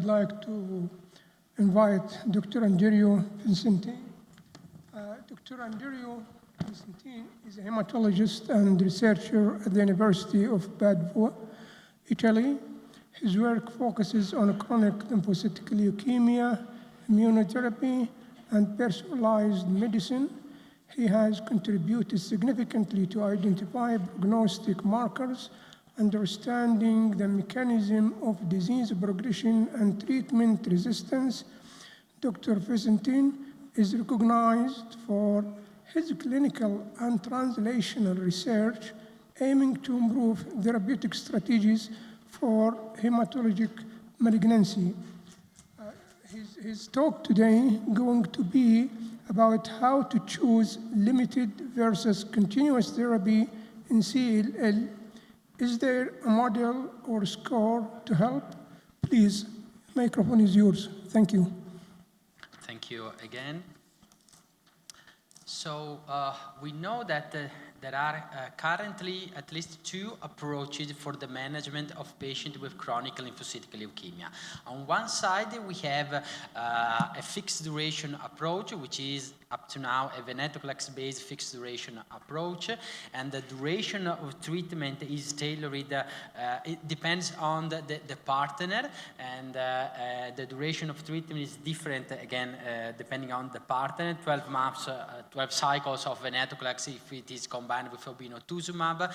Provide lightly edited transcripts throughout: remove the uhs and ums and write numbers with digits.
would like to invite Dr. Andrea Visentin. Dr. Andrea Visentin is a hematologist and researcher at the University of Padua, Italy. His work focuses on chronic lymphocytic leukemia, immunotherapy, and personalized medicine. He has contributed significantly to identify prognostic markers, understanding the mechanism of disease progression and treatment resistance. Dr. Visentin is recognized for his clinical and translational research aiming to improve therapeutic strategies for hematologic malignancy. His talk today going to be about how to choose limited versus continuous therapy in CLL. Is there a model or score to help? Please, microphone is yours. Thank you. Thank you again. So we know that there are currently at least two approaches for the management of patients with chronic lymphocytic leukemia. On one side, we have a fixed duration approach, which is up to now a venetoclax-based fixed duration approach, and the duration of treatment is tailored, it depends on the partner, and the duration of treatment is different, again, depending on the partner, 12 months, 12 cycles of venetoclax if it is combined with obinutuzumab,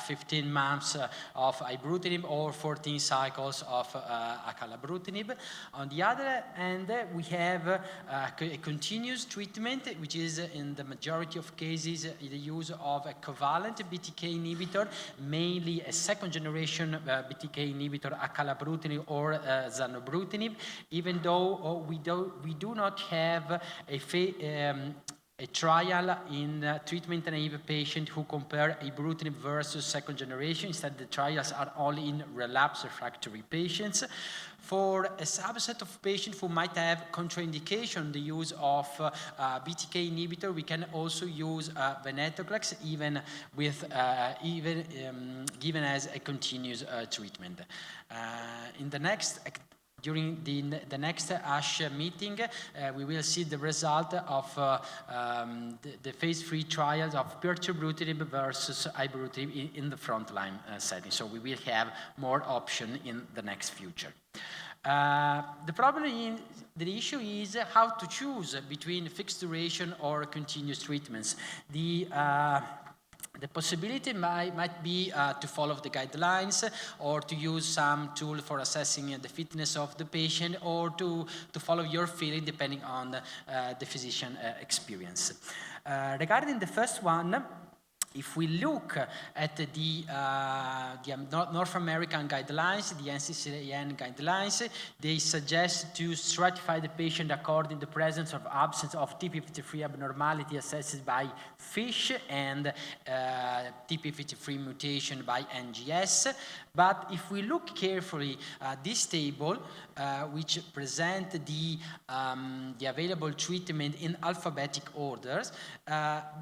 15 months of ibrutinib, or 14 cycles of acalabrutinib. On the other hand, we have a continuous treatment, which is in the majority of cases the use of a covalent BTK inhibitor, mainly a second generation BTK inhibitor, acalabrutinib or zanubrutinib, even though we do not have a trial in treatment-naive patients who compare ibrutinib versus second generation. Instead, the trials are only in relapse refractory patients. For a subset of patients who might have contraindication the use of BTK inhibitor, we can also use venetoclax, even with given as a continuous treatment. During the next ASH meeting, we will see the result of the phase 3 trials of pirtobrutinib versus ibrutinib in the frontline setting. So we will have more options in the next future. The issue is how to choose between fixed duration or continuous treatments. The possibility might be to follow the guidelines, or to use some tool for assessing the fitness of the patient, or to follow your feeling depending on the physician experience. Regarding the first one, if we look at the North American guidelines, the NCCN guidelines, they suggest to stratify the patient according to the presence or absence of TP53 abnormality assessed by FISH and TP53 mutation by NGS. But if we look carefully at this table, which present the available treatment in alphabetic orders,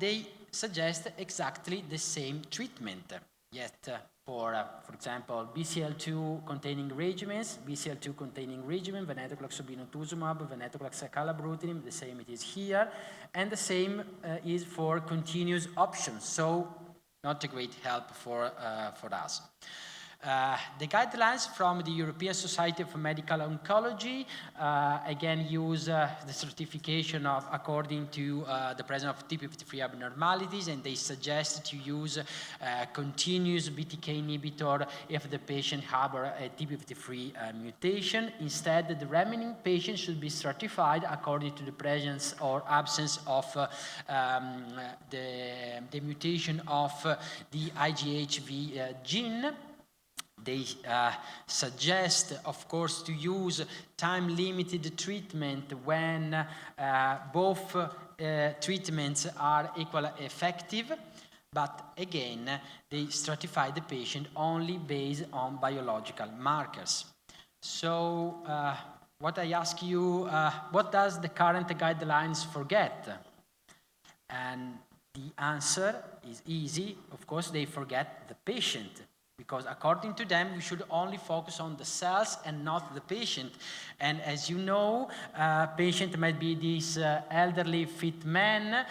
they suggest exactly the same treatment. Yet for example, BCL2 containing regimens, BCL2 containing regimen, venetoclax obinutuzumab, venetoclax acalabrutinib, the same it is here, and the same is for continuous options. So not a great help for us. The guidelines from the European Society of Medical Oncology again use the certification of according to the presence of TP53 abnormalities, and they suggest to use continuous BTK inhibitor if the patient harbor a TP53 mutation. Instead, the remaining patients should be stratified according to the presence or absence of the mutation of the IGHV gene. They suggest, of course, to use time-limited treatment when both treatments are equally effective, but again, they stratify the patient only based on biological markers. So, what I ask you, what does the current guidelines forget? And the answer is easy. Of course, they forget the patient. because according to them, we should only focus on the cells and not the patient. And as you know, patient might be this elderly fit man,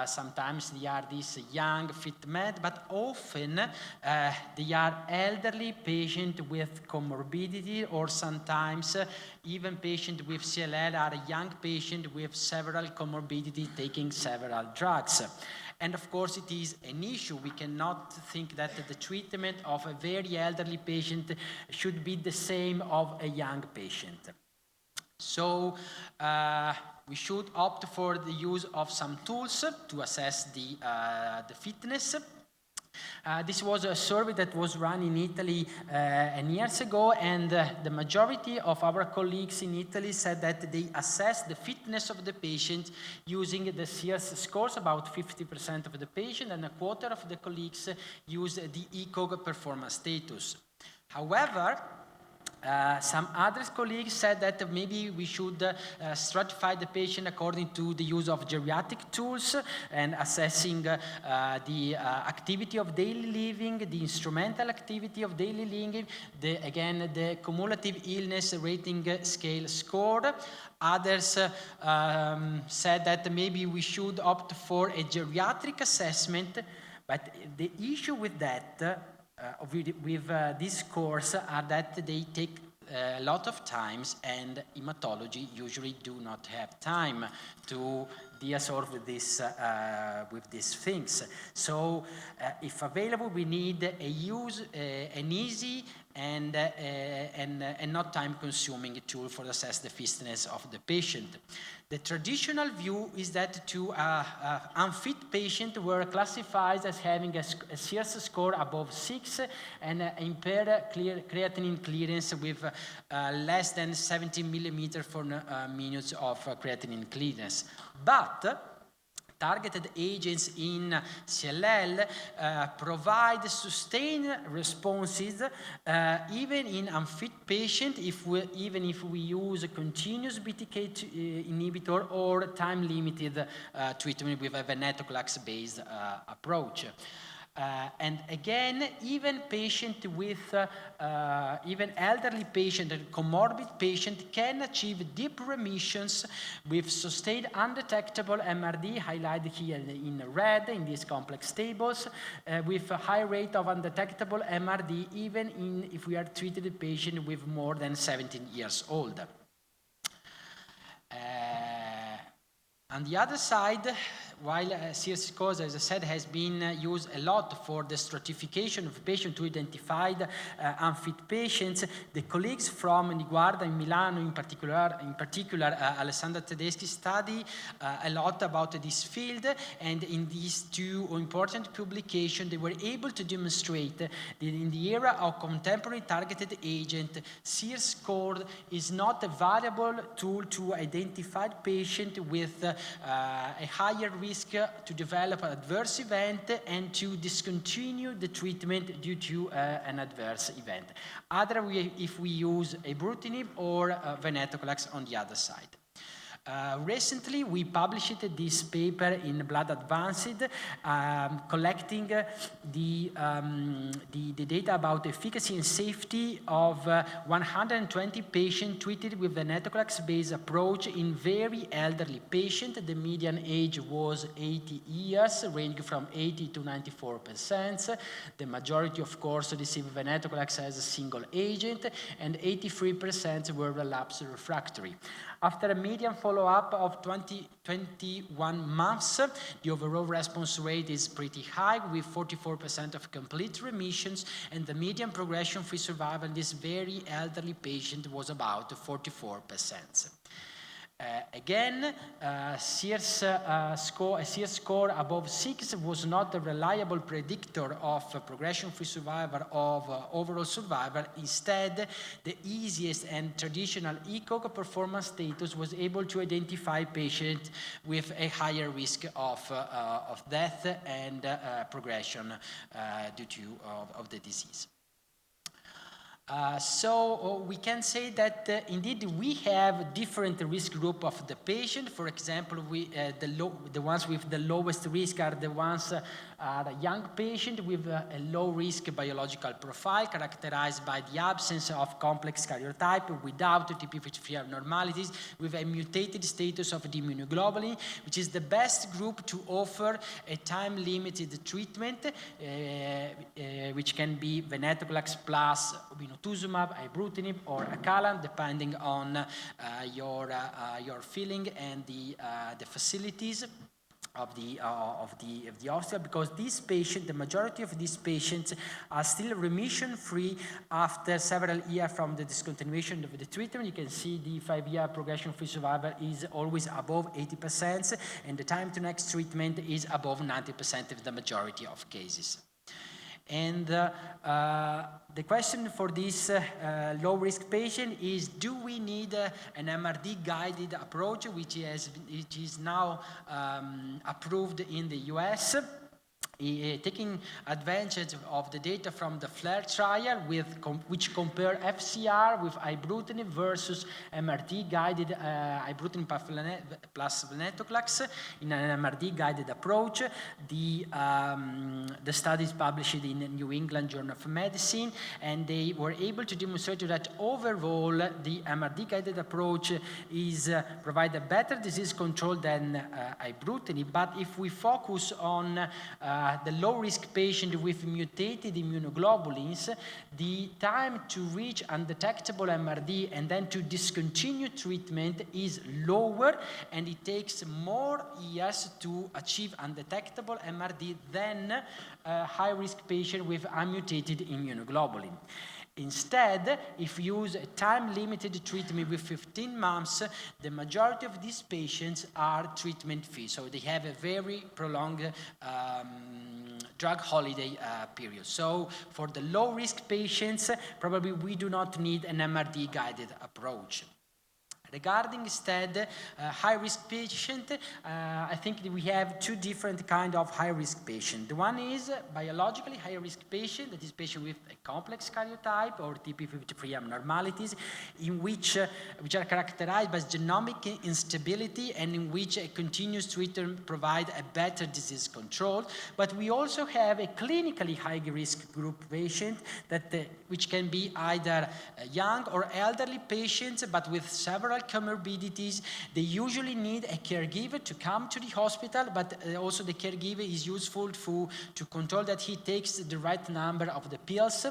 sometimes they are this young fit man, but often they are elderly patient with comorbidity, or sometimes even patient with CLL are a young patient with several comorbidity taking several drugs. And of course, it is an issue. We cannot think that the treatment of a very elderly patient should be the same of a young patient. So we should opt for the use of some tools to assess the fitness. This was a survey that was run in Italy years ago, and the majority of our colleagues in Italy said that they assessed the fitness of the patient using the Sears scores, about 50% of the patient, and a quarter of the colleagues used the ECOG performance status. However, some other colleagues said that maybe we should stratify the patient according to the use of geriatric tools and assessing the activity of daily living, the instrumental activity of daily living, the cumulative illness rating scale score. Others said that maybe we should opt for a geriatric assessment, but the issue with that with these scores are that they take a lot of times, and hematology usually do not have time to deal with these things. So if available, we need an easy and not time-consuming tool for assess the fitness of the patient. The traditional view is that to unfit patients were classified as having a Sears score above 6 and impaired creatinine clearance with less than 70 millimeters per minute of creatinine clearance. But targeted agents in CLL provide sustained responses even in unfit patients, even if we use a continuous BTK inhibitor or time-limited treatment with a venetoclax-based approach. And again, even patient with, even elderly patient and comorbid patient can achieve deep remissions with sustained undetectable MRD, highlighted here in red in these complex tables, with a high rate of undetectable MRD, even if we are treated a patient with more than 17 years old. On the other side, while Sears scores, as I said, has been used a lot for the stratification of patients to identify unfit patients, the colleagues from Niguarda in Milano, in particular Alessandra Tedeschi, study a lot about this field, and in these two important publications, they were able to demonstrate that in the era of contemporary targeted agent, Sears score is not a valuable tool to identify patients with a higher risk to develop an adverse event and to discontinue the treatment due to an adverse event. If we use ibrutinib or venetoclax on the other side. Recently, we published this paper in Blood Advanced, collecting the data about efficacy and safety of 120 patients treated with the venetoclax-based approach in very elderly patients. The median age was 80 years, ranging from 80 to 94%. The majority, of course, received venetoclax as a single agent, and 83% were relapsed refractory. After a median follow-up of 21 months, the overall response rate is pretty high, with 44% of complete remissions, and the median progression-free survival in this very elderly patient was about 44%. Again, a Sears score above 6 was not a reliable predictor of progression-free survival of overall survival. Instead, the easiest and traditional ECOG performance status was able to identify patients with a higher risk of death and progression due to of the disease. So we can say that indeed we have different risk group of the patient. For example, the ones with the lowest risk are the ones are a young patient with a low-risk biological profile characterized by the absence of complex karyotype without TP53 abnormalities, with a mutated status of the immunoglobulin, which is the best group to offer a time-limited treatment, which can be venetoclax plus obinutuzumab, ibrutinib, or acalab, depending on your feeling and the facilities of the hospital, because these patients, the majority of these patients, are still remission-free after several years from the discontinuation of the treatment. You can see the 5-year progression-free survival is always above 80%, and the time to next treatment is above 90% of the majority of cases. And the question for this low-risk patient is, do we need an MRD-guided approach, which is now approved in the US? Taking advantage of the data from the FLAIR trial, which compare FCR with ibrutinib versus MRD-guided ibrutinib plus venetoclax in an MRD-guided approach. The study is published in the New England Journal of Medicine, and they were able to demonstrate that overall the MRD-guided approach provide a better disease control than ibrutinib. But if we focus on the low-risk patient with mutated immunoglobulins, the time to reach undetectable MRD and then to discontinue treatment is lower, and it takes more years to achieve undetectable MRD than a high-risk patient with unmutated immunoglobulin. Instead, if you use a time-limited treatment with 15 months, the majority of these patients are treatment-free. So they have a very prolonged drug holiday period. So for the low-risk patients, probably we do not need an MRD-guided approach. Regarding instead high-risk patient, I think that we have two different kinds of high-risk patient. The one is biologically high-risk patient, that is patient with a complex karyotype or TP53 abnormalities, which are characterized by genomic instability and in which a continuous treatment provides a better disease control. But we also have a clinically high-risk group patient which can be either young or elderly patients, but with several comorbidities. They usually need a caregiver to come to the hospital, but also the caregiver is useful to control that he takes the right number of the pills.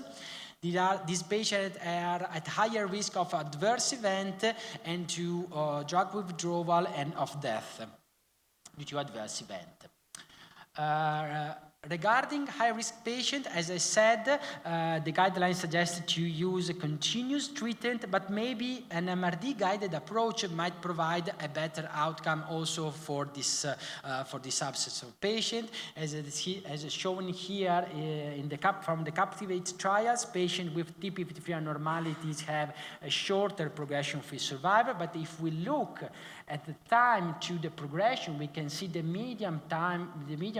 These patients are at higher risk of adverse event and to drug withdrawal and of death due to adverse event. Regarding high-risk patient, as I said, the guidelines suggest to use a continuous treatment, but maybe an MRD-guided approach might provide a better outcome also for this subset of patient. As shown here from the Captivate trials, patients with TP53 abnormalities have a shorter progression-free survival, but if we look at the time to the progression, we can see the median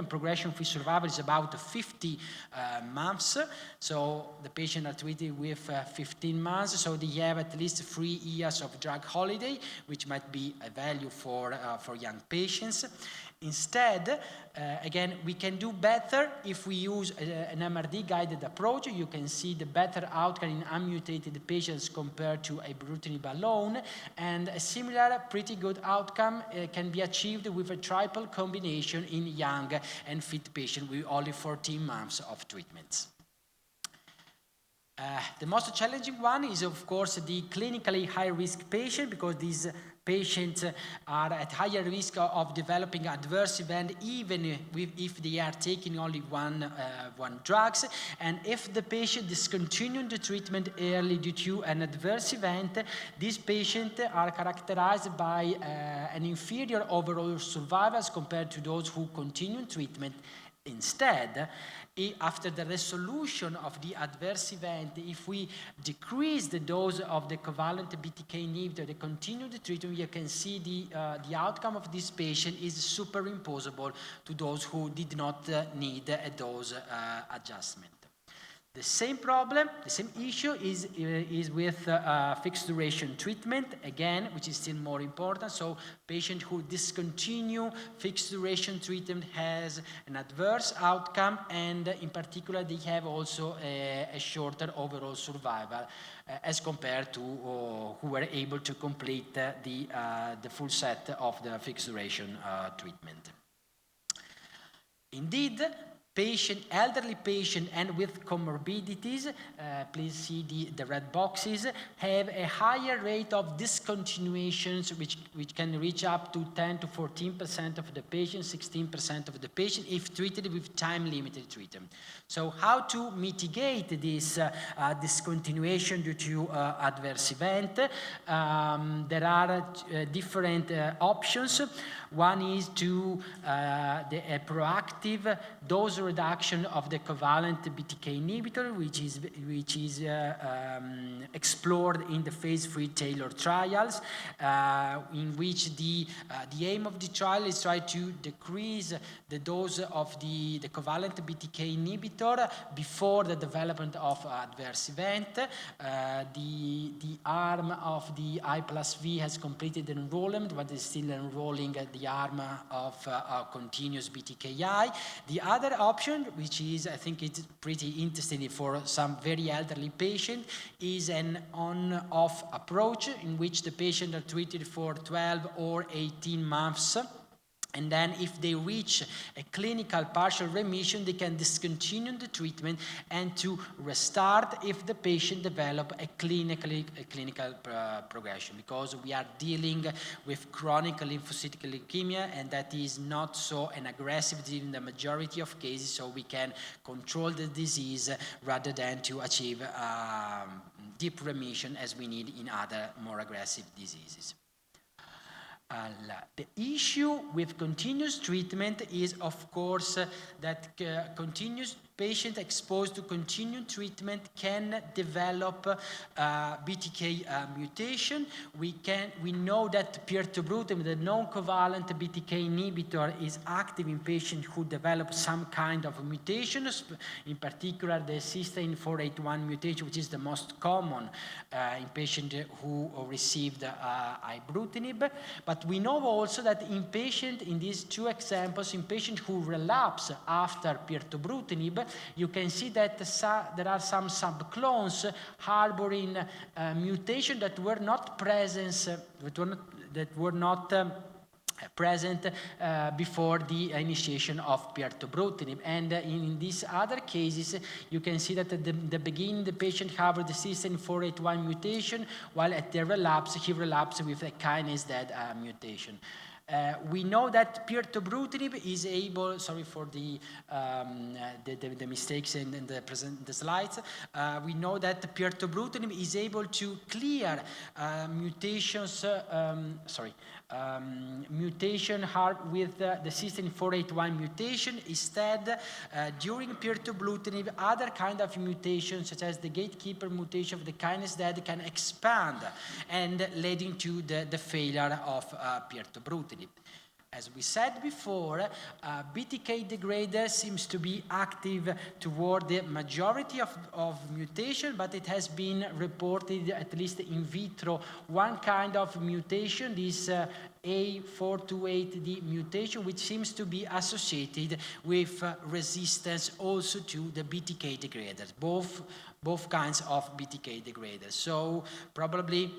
progression-free survival is about 50 months. So the patients are treated with 15 months, so they have at least 3 years of drug holiday, which might be a value for young patients. Instead, again, we can do better if we use an MRD-guided approach. You can see the better outcome in unmutated patients compared to ibrutinib alone, and a similar pretty good outcome can be achieved with a triple combination in young and fit patients with only 14 months of treatments. The most challenging one is, of course, the clinically high-risk patient, because these patients are at higher risk of developing adverse event even if they are taking only one drugs. And if the patient discontinues the treatment early due to an adverse event, these patients are characterized by an inferior overall survival as compared to those who continue treatment. Instead, after the resolution of the adverse event, if we decrease the dose of the covalent BTK inhibitor, the continued treatment, you can see the outcome of this patient is superimposable to those who did not need a dose adjustment. The same problem, the same issue is with fixed duration treatment, again, which is still more important. So patient who discontinue fixed duration treatment has an adverse outcome, and in particular they have also a shorter overall survival as compared to who were able to complete the full set of the fixed duration treatment. Indeed, elderly patient and with comorbidities, please see the red boxes, have a higher rate of discontinuations, which can reach up to 10 to 14% of the patient, 16% of the patient, if treated with time-limited treatment. So how to mitigate this discontinuation due to adverse event? There are different options. One is to a proactive dose reduction of the covalent BTK inhibitor, which is explored in the phase 3 Taylor trials, in which the aim of the trial is try to decrease the dose of the covalent BTK inhibitor before the development of adverse event. The arm of the I+V has completed enrollment, but is still enrolling the arm of continuous BTKI. The other option, which is, I think it's pretty interesting for some very elderly patient, is an on-off approach in which the patient are treated for 12 or 18 months. And then if they reach a clinical partial remission, they can discontinue the treatment and to restart if the patient develop a clinical progression, because we are dealing with chronic lymphocytic leukemia, and that is not so an aggressive disease in the majority of cases, so we can control the disease rather than to achieve deep remission as we need in other more aggressive diseases. The issue with continuous treatment is, of course, that continuous patient exposed to continued treatment can develop BTK mutation. We know that pirtobrutinib, the non-covalent BTK inhibitor, is active in patients who develop some kind of mutation, in particular the cysteine 481 mutation, which is the most common in patients who received ibrutinib. But we know also that in these two examples, in patients who relapse after pirtobrutinib, you can see that there are some subclones harboring mutation that were not present, before the initiation of pirtobrutinib. And in these other cases, you can see that at the beginning, the patient harbored the cysteine 481 mutation, while at the relapse, he relapsed with a kinase dead mutation. We know that pirtobrutinib is able, sorry for the mistakes in the slides. We know that pirtobrutinib is able to clear mutations, mutation with the cysteine 481 mutation. Instead, during pirtobrutinib, other kind of mutations, such as the gatekeeper mutation of the kinase dead, can expand and leading to the failure of pirtobrutinib. As we said before, BTK degrader seems to be active toward the majority of mutation, but it has been reported, at least in vitro, one kind of mutation, this A428D mutation, which seems to be associated with resistance also to the BTK degraders, both kinds of BTK degraders. So probably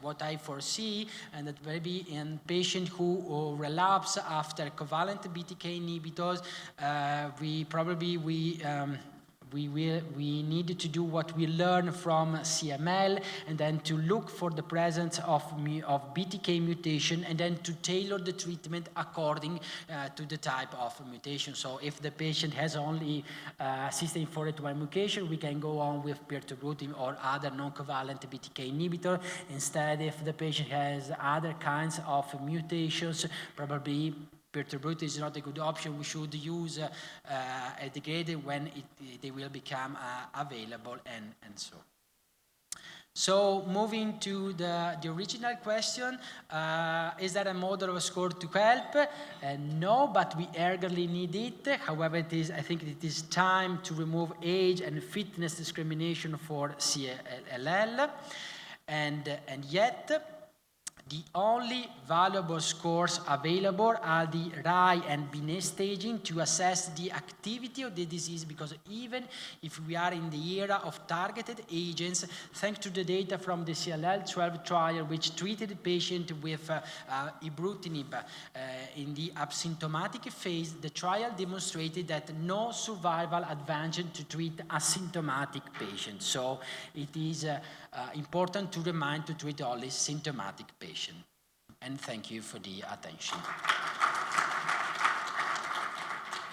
what I foresee, and that maybe in patients who relapse after covalent BTK inhibitors, we need to do what we learn from CML, and then to look for the presence of BTK mutation, and then to tailor the treatment according to the type of mutation. So if the patient has only cysteine 481 mutation, we can go on with pirtobrutinib or other non-covalent BTK inhibitor. Instead, if the patient has other kinds of mutations, probably pirtobrutinib is not a good option. We should use a degrader when they will become available, and so. So moving to the original question, is there a model of score to help? No, but we urgently need it. However, I think it is time to remove age and fitness discrimination for CLL. And yet, the only valuable scores available are the RAI and Binet staging to assess the activity of the disease, because even if we are in the era of targeted agents, thanks to the data from the CLL-12 trial, which treated the patient with ibrutinib in the asymptomatic phase, the trial demonstrated that no survival advantage to treat asymptomatic patients. So it is important to remind to treat only symptomatic patients. And thank you for the attention.